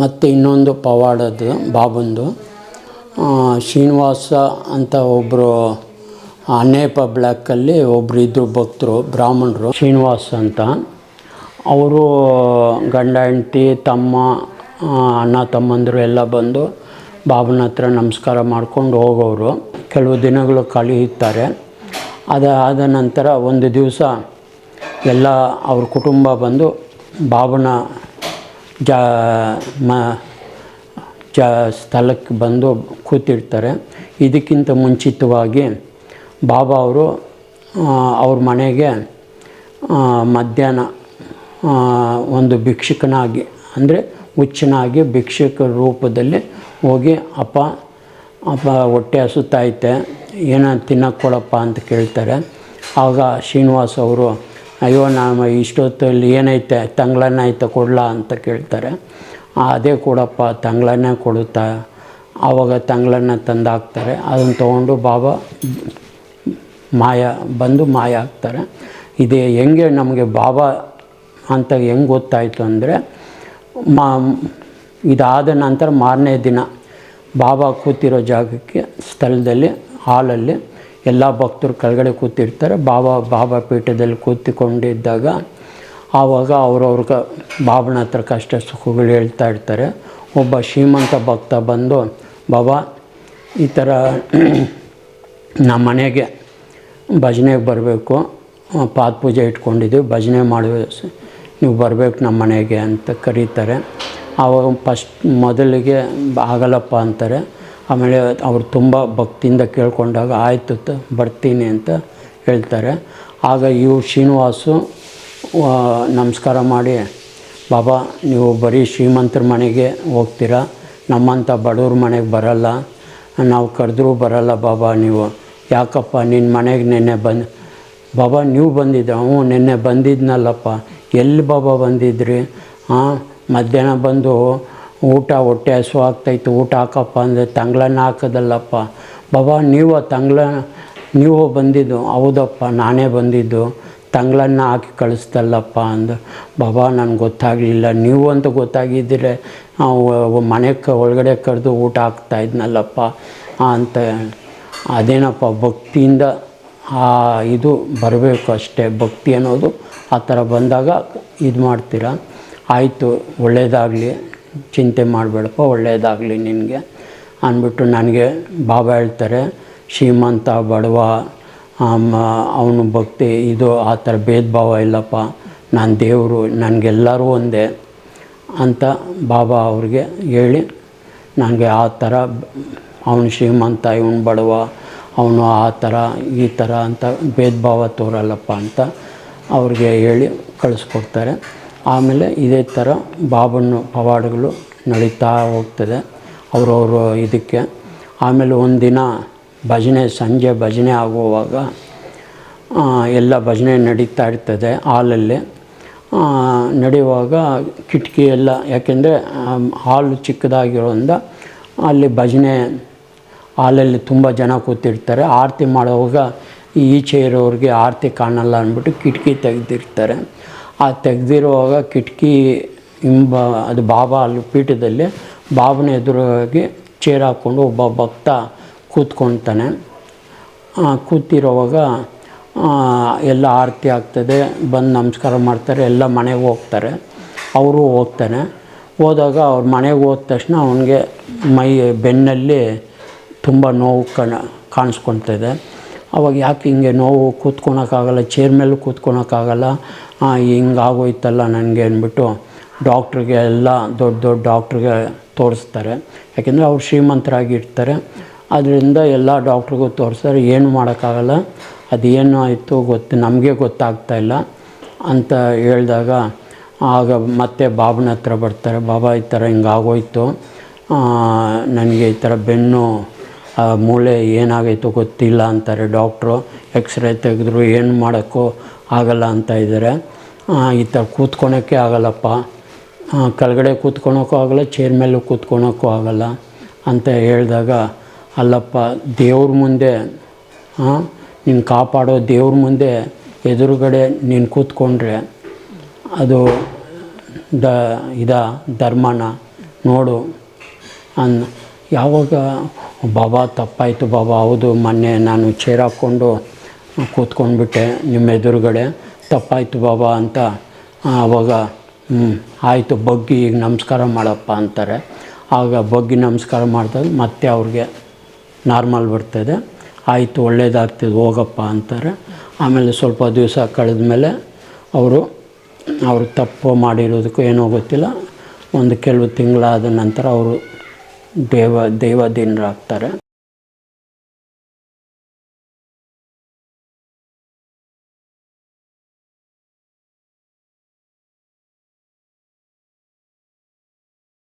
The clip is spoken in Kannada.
ಮತ್ತು ಇನ್ನೊಂದು ಪವಾಡದ್ದು ಬಾಬಂದು ಶ್ರೀನಿವಾಸ ಅಂತ ಒಬ್ಬರು ಅನೇಪ ಬ್ಲ್ಯಾಕಲ್ಲಿ ಒಬ್ಬರು ಇದ್ದರು ಭಕ್ತರು ಬ್ರಾಹ್ಮಣರು ಶ್ರೀನಿವಾಸ ಅಂತ. ಅವರು ಗಂಡ ಹೆಂಡತಿ ತಮ್ಮ ಅಣ್ಣ ತಮ್ಮಂದರು ಎಲ್ಲ ಬಂದು ಬಾಬನ ಹತ್ರ ನಮಸ್ಕಾರ ಮಾಡ್ಕೊಂಡು ಹೋಗೋರು. ಕೆಲವು ದಿನಗಳು ಕಳೆಯುತ್ತಾರೆ. ಅದಾದ ನಂತರ ಒಂದು ದಿವಸ ಎಲ್ಲ ಅವ್ರ ಕುಟುಂಬ ಬಂದು ಬಾಬನ ಸ್ಥಳಕ್ಕೆ ಬಂದು ಕೂತಿರ್ತಾರೆ. ಇದಕ್ಕಿಂತ ಮುಂಚಿತವಾಗಿ ಬಾಬಾ ಅವರು ಅವ್ರ ಮನೆಗೆ ಮಧ್ಯಾಹ್ನ ಒಂದು ಭಿಕ್ಷುಕನಾಗಿ ಅಂದರೆ ಹುಚ್ಚನಾಗಿ ಭಿಕ್ಷುಕ ರೂಪದಲ್ಲಿ ಹೋಗಿ ಅಪ್ಪ ಹೊಟ್ಟೆ ಹಸುತ್ತೈತೆ ಏನೋ ತಿನ್ನೋಕ್ಕೆ ಕೊಡಪ್ಪ ಅಂತ ಕೇಳ್ತಾರೆ. ಆಗ ಶ್ರೀನಿವಾಸ ಅವರು ಅಯ್ಯೋ ನಾನು ಇಷ್ಟೊತ್ತಲ್ಲಿ ಏನೈತೆ ತಂಗ್ಳನ್ನ ಐತೆ ಕೊಡಲಾ ಅಂತ ಕೇಳ್ತಾರೆ. ಅದೇ ಕೊಡಪ್ಪ ತಂಗ್ಳನ್ನೇ ಕೊಡುತ್ತಾ. ಆವಾಗ ತಂಗ್ಳನ್ನ ತಂದು ಹಾಕ್ತಾರೆ. ಅದನ್ನು ತೊಗೊಂಡು ಬಾಬಾ ಮಾಯ ಆಗ್ತಾರೆ. ಇದು ಹೆಂಗೆ ನಮಗೆ ಬಾಬಾ ಅಂತ ಹೆಂಗೆ ಗೊತ್ತಾಯಿತು ಅಂದರೆ ಇದಾದ ನಂತರ ಮಾರನೇ ದಿನ ಬಾಬಾ ಕೂತಿರೋ ಜಾಗಕ್ಕೆ ಸ್ಥಳದಲ್ಲಿ ಹಾಲಲ್ಲಿ ಎಲ್ಲ ಭಕ್ತರು ಕೆಳಗಡೆ ಕೂತಿರ್ತಾರೆ. ಬಾಬಾ ಪೀಠದಲ್ಲಿ ಕೂತಿಕೊಂಡಿದ್ದಾಗ ಆವಾಗ ಅವ್ರವ್ರಿಗೆ ಬಾಬನ ಹತ್ರ ಕಷ್ಟ ಸುಖಗಳು ಹೇಳ್ತಾ ಇರ್ತಾರೆ. ಒಬ್ಬ ಶ್ರೀಮಂತ ಭಕ್ತ ಬಂದು ಬಾಬಾ ಈ ಥರ ನಮ್ಮ ಮನೆಗೆ ಭಜನೆಗೆ ಬರಬೇಕು, ಪಾದ ಪೂಜೆ ಇಟ್ಕೊಂಡಿದ್ದೀವಿ, ಭಜನೆ ಮಾಡುವ ನೀವು ಬರಬೇಕು ನಮ್ಮ ಮನೆಗೆ ಅಂತ ಕರೀತಾರೆ. ಆವಾಗ ಮೊದಲಿಗೆ ಆಗಲ್ಲಪ್ಪ ಅಂತಾರೆ. ಆಮೇಲೆ ಅವರು ತುಂಬ ಭಕ್ತಿಯಿಂದ ಕೇಳ್ಕೊಂಡಾಗ ಆಯಿತು ಬರ್ತೀನಿ ಅಂತ ಹೇಳ್ತಾರೆ. ಆಗ ಇವು ಶ್ರೀನಿವಾಸು ನಮಸ್ಕಾರ ಮಾಡಿ ಬಾಬಾ ನೀವು ಬರೀ ಶ್ರೀಮಂತರ ಮನೆಗೆ ಹೋಗ್ತೀರಾ, ನಮ್ಮಂಥ ಬಡವ್ರ ಮನೆಗೆ ಬರಲ್ಲ, ನಾವು ಕರೆದ್ರೂ ಬರಲ್ಲ ಬಾಬಾ ನೀವು ಯಾಕಪ್ಪ ನಿನ್ನ ಮನೆಗೆ ನೆನ್ನೆ ಬಾಬಾ ನೀವು ಬಂದಿದ್ದ ನೆನ್ನೆ ಬಂದಿದ್ನಲ್ಲಪ್ಪ. ಎಲ್ಲಿ ಬಾಬಾ ಬಂದಿದ್ರಿ? ಮಧ್ಯಾಹ್ನ ಬಂದು ಹೊಟ್ಟೆ ಹಸು ಆಗ್ತಾಯಿತ್ತು ಊಟ ಹಾಕಪ್ಪ ಅಂದರೆ ತಂಗ್ಳನ್ನ ಹಾಕೋದಲ್ಲಪ್ಪ. ಬಾಬಾ ನೀವು ಬಂದಿದ್ದು? ಹೌದಪ್ಪ ನಾನೇ ಬಂದಿದ್ದು, ತಂಗ್ಳನ್ನ ಹಾಕಿ ಕಳಿಸ್ತಲ್ಲಪ್ಪ ಅಂದು. ಬಾಬಾ ನನಗೆ ಗೊತ್ತಾಗಲಿಲ್ಲ, ನೀವು ಅಂತ ಗೊತ್ತಾಗಿದ್ದರೆ ಮನೆಗೆ ಒಳಗಡೆ ಕರೆದು ಊಟ ಹಾಕ್ತಾಯಿದ್ನಲ್ಲಪ್ಪ ಅಂತ. ಅದೇನಪ್ಪ ಭಕ್ತಿಯಿಂದ ಇದು ಬರಬೇಕು ಅಷ್ಟೇ. ಭಕ್ತಿ ಅನ್ನೋದು ಆ ಥರ ಬಂದಾಗ ಇದು ಮಾಡ್ತೀರಾ. ಆಯಿತು ಒಳ್ಳೆಯದಾಗಲಿ, ಚಿಂತೆ ಮಾಡಬೇಡಪ್ಪ, ಒಳ್ಳೆಯದಾಗಲಿ ನಿನಗೆ ಅಂದ್ಬಿಟ್ಟು ನನಗೆ ಬಾಬಾ ಹೇಳ್ತಾರೆ ಶ್ರೀಮಂತ ಬಡವ ಅವನು ಭಕ್ತಿ ಇದು ಆ ಥರ ಭೇದ ಭಾವ ಇಲ್ಲಪ್ಪ, ನಾನು ದೇವರು, ನನಗೆಲ್ಲರೂ ಒಂದೇ ಅಂತ ಬಾಬಾ ಅವ್ರಿಗೆ ಹೇಳಿ ನನಗೆ ಆ ಥರ ಅವನು ಶ್ರೀಮಂತ ಇವನು ಬಡವ ಅವನು ಆ ಥರ ಈ ಥರ ಅಂತ ಭೇದ ಭಾವ ತೋರಲ್ಲಪ್ಪ ಅಂತ ಅವ್ರಿಗೆ ಹೇಳಿ ಕಳಿಸ್ಕೊಡ್ತಾರೆ. ಆಮೇಲೆ ಇದೇ ಥರ ಬಾಬನ ಪವಾಡಗಳು ನಡೀತಾ ಹೋಗ್ತದೆ ಅವರವರು ಇದಕ್ಕೆ. ಆಮೇಲೆ ಒಂದಿನ ಸಂಜೆ ಭಜನೆ ಆಗುವಾಗ ಎಲ್ಲ ಭಜನೆ ನಡೀತಾ ಇರ್ತದೆ ಹಾಲಲ್ಲಿ. ನಡೆಯುವಾಗ ಕಿಟಕಿ ಎಲ್ಲ, ಯಾಕೆಂದರೆ ಹಾಲು ಚಿಕ್ಕದಾಗಿರೋದ್ರಿಂದ ಅಲ್ಲಿ ಭಜನೆ ಹಾಲಲ್ಲಿ ತುಂಬ ಜನ ಕೂತಿರ್ತಾರೆ. ಆರತಿ ಮಾಡುವಾಗ ಈಚೆ ಇರೋರಿಗೆ ಆರತಿ ಕಾಣಲ್ಲ ಅಂದ್ಬಿಟ್ಟು ಕಿಟಕಿ ತೆಗೆದಿರ್ತಾರೆ. ಆ ತೆಗೆದಿರುವಾಗ ಕಿಟಕಿ ಅದು ಬಾಬಾ ಅಲ್ಲಿ ಪೀಠದಲ್ಲಿ ಬಾಬನ ಎದುರಾಗಿ ಚೇರ್ ಹಾಕ್ಕೊಂಡು ಒಬ್ಬ ಭಕ್ತ ಕೂತ್ಕೊಳ್ತಾನೆ. ಕೂತಿರೋವಾಗ ಎಲ್ಲ ಆರತಿ ಆಗ್ತದೆ, ಬಂದು ನಮಸ್ಕಾರ ಮಾಡ್ತಾರೆ, ಎಲ್ಲ ಮನೆಗೆ ಹೋಗ್ತಾರೆ. ಅವರು ಹೋಗ್ತಾನೆ. ಹೋದಾಗ ಅವ್ರ ಮನೆಗೆ ಹೋದ ತಕ್ಷಣ ಅವನಿಗೆ ಬೆನ್ನಲ್ಲಿ ತುಂಬ ನೋವು ಕಾಣಿಸ್ಕೊಳ್ತದೆ. ಅವಾಗ ಯಾಕೆ ಹಿಂಗೆ ನೋವು, ಕೂತ್ಕೊಳಕ್ಕಾಗಲ್ಲ, ಚೇರ್ ಮೇಲೂ ಕೂತ್ಕೊಳಕ್ಕಾಗಲ್ಲ, ಹಿಂಗಾಗೋಯ್ತಲ್ಲ ನನಗೆ ಅಂದ್ಬಿಟ್ಟು ಡಾಕ್ಟ್ರಿಗೆ ಎಲ್ಲ ದೊಡ್ಡ ಡಾಕ್ಟ್ರಿಗೆ ತೋರಿಸ್ತಾರೆ. ಯಾಕೆಂದರೆ ಅವ್ರು ಶ್ರೀಮಂತರಾಗಿರ್ತಾರೆ. ಅದರಿಂದ ಎಲ್ಲ ಡಾಕ್ಟ್ರಿಗೂ ತೋರಿಸ್ತಾರೆ. ಏನು ಮಾಡೋಕ್ಕಾಗಲ್ಲ, ಅದೇನು ಆಯಿತು ನಮಗೆ ಗೊತ್ತಾಗ್ತಾಯಿಲ್ಲ ಅಂತ ಹೇಳಿದಾಗ ಆಗ ಮತ್ತೆ ಬಾಬನ ಹತ್ರ ಬರ್ತಾರೆ. ಬಾಬಾ ಈ ಥರ ಹಿಂಗಾಗೋಯ್ತು, ನನಗೆ ಈ ಥರ ಬೆನ್ನು ಮೂಳೆ ಏನಾಗೈತೋ ಗೊತ್ತಿಲ್ಲ ಅಂತಾರೆ ಡಾಕ್ಟ್ರು. ಎಕ್ಸ್ರೇ ತೆಗೆದ್ರು ಏನು ಮಾಡೋಕ್ಕೂ ಆಗಲ್ಲ ಅಂತ ಇದ್ದಾರೆ. ಈ ಥರ ಕೂತ್ಕೊಳೋಕ್ಕೆ ಆಗಲ್ಲಪ್ಪ, ಕೆಳಗಡೆ ಕೂತ್ಕೊಳೋಕ್ಕೂ ಆಗಲ್ಲ, ಚೇರ್ ಮೇಲೂ ಕೂತ್ಕೊಳೋಕ್ಕೂ ಆಗಲ್ಲ ಅಂತ ಹೇಳಿದಾಗ, ಅಲ್ಲಪ್ಪ ದೇವ್ರ ಮುಂದೆ ನೀನು ಕಾಪಾಡೋ ದೇವ್ರ ಮುಂದೆ ಎದುರುಗಡೆ ನೀನು ಕೂತ್ಕೊಂಡ್ರೆ ಅದು ಧರ್ಮನ ನೋಡು ಯಾವಾಗ ಬಾಬಾ ತಪ್ಪಾಯಿತು ಬಾಬಾ, ಹೌದು ಮೊನ್ನೆ ನಾನು ಚೇರ್ ಹಾಕ್ಕೊಂಡು ಕೂತ್ಕೊಂಡ್ಬಿಟ್ಟೆ ನಿಮ್ಮ ಎದುರುಗಡೆ, ತಪ್ಪಾಯಿತು ಬಾಬಾ ಅಂತ. ಆವಾಗ ಆಯಿತು ಬಗ್ಗಿ ಈಗ ನಮಸ್ಕಾರ ಮಾಡಪ್ಪ ಅಂತಾರೆ. ಆಗ ಬಗ್ಗಿ ನಮಸ್ಕಾರ ಮಾಡಿದಾಗ ಮತ್ತೆ ಅವ್ರಿಗೆ ನಾರ್ಮಲ್ ಬರ್ತದೆ. ಆಯಿತು ಒಳ್ಳೆಯದಾಗ್ತದೆ ಹೋಗಪ್ಪ ಅಂತಾರೆ. ಆಮೇಲೆ ಸ್ವಲ್ಪ ದಿವಸ ಕಳೆದ ಮೇಲೆ ಅವರು ತಪ್ಪು ಮಾಡಿರೋದಕ್ಕೂ ಏನೋ ಗೊತ್ತಿಲ್ಲ, ಒಂದು ಕೆಲವು ತಿಂಗಳಾದ ನಂತರ ಅವರು ದೈವಾಧೀನರಾಗ್ತಾರೆ.